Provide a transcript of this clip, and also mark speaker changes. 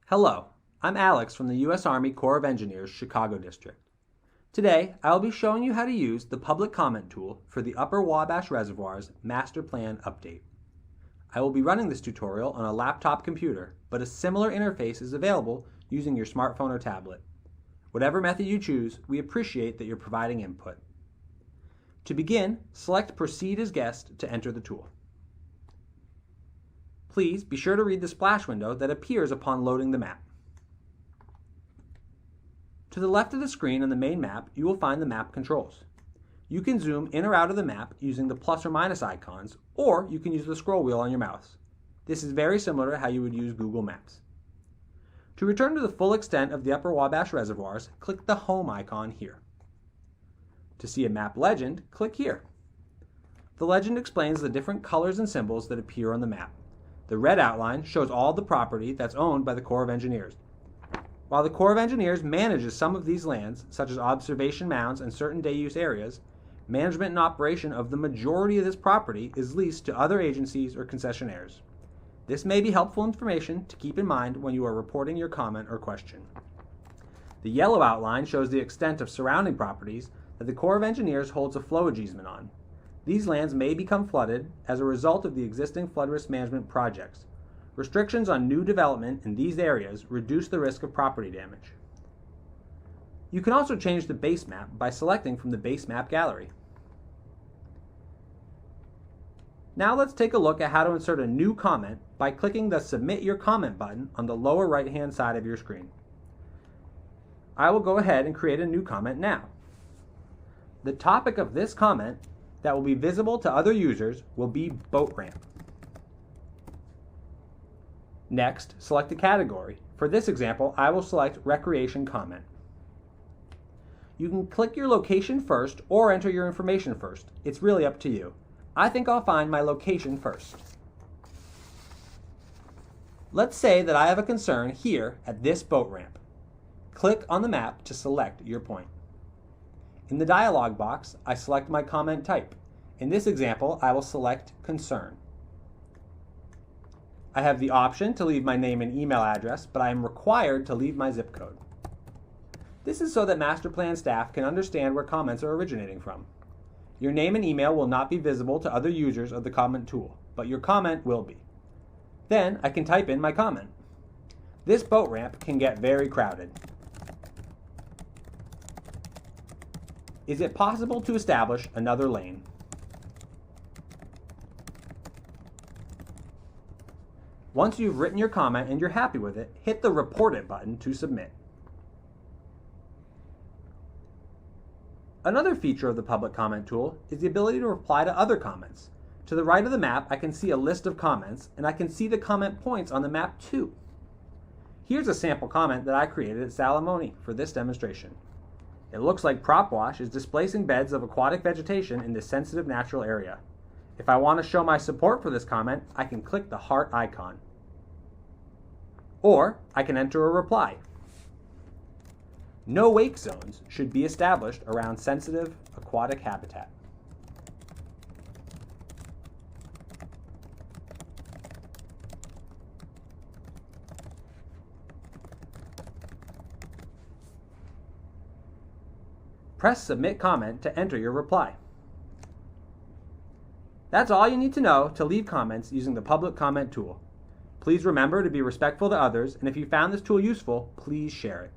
Speaker 1: Hello, I'm Alex from the U.S. Army Corps of Engineers, Chicago District. Today, I will be showing you how to use the public comment tool for the Upper Wabash Reservoir's Master Plan Update. I will be running this tutorial on a laptop computer, but a similar interface is available using your smartphone or tablet. Whatever method you choose, we appreciate that you're providing input. To begin, select Proceed as Guest to enter the tool. Please be sure to read the splash window that appears upon loading the map. To the left of the screen on the main map, you will find the map controls. You can zoom in or out of the map using the plus or minus icons, or you can use the scroll wheel on your mouse. This is very similar to how you would use Google Maps. To return to the full extent of the Upper Wabash Reservoirs, click the Home icon here. To see a map legend, click here. The legend explains the different colors and symbols that appear on the map. The red outline shows all the property that's owned by the Corps of Engineers. While the Corps of Engineers manages some of these lands, such as observation mounds and certain day-use areas, management and operation of the majority of this property is leased to other agencies or concessionaires. This may be helpful information to keep in mind when you are reporting your comment or question. The yellow outline shows the extent of surrounding properties that the Corps of Engineers holds a flowage easement on. These lands may become flooded as a result of the existing flood risk management projects. Restrictions on new development in these areas reduce the risk of property damage. You can also change the base map by selecting from the base map gallery. Now let's take a look at how to insert a new comment by clicking the Submit Your Comment button on the lower right-hand side of your screen. I will go ahead and create a new comment now. The topic of this comment that will be visible to other users will be boat ramp. Next, select a category. For this example, I will select Recreation Comment. You can click your location first or enter your information first. It's really up to you. I think I'll find my location first. Let's say that I have a concern here at this boat ramp. Click on the map to select your point. In the dialog box, I select my comment type. In this example, I will select Concern. I have the option to leave my name and email address, but I am required to leave my zip code. This is so that master plan staff can understand where comments are originating from. Your name and email will not be visible to other users of the comment tool, but your comment will be. Then I can type in my comment. This boat ramp can get very crowded. Is it possible to establish another lane? Once you've written your comment and you're happy with it, hit the Report It button to submit. Another feature of the public comment tool is the ability to reply to other comments. To the right of the map, I can see a list of comments, and I can see the comment points on the map too. Here's a sample comment that I created at Salamone for this demonstration. It looks like prop wash is displacing beds of aquatic vegetation in this sensitive natural area. If I want to show my support for this comment, I can click the heart icon. Or I can enter a reply. No wake zones should be established around sensitive aquatic habitat. Press Submit Comment to enter your reply. That's all you need to know to leave comments using the public comment tool. Please remember to be respectful to others, and if you found this tool useful, please share it.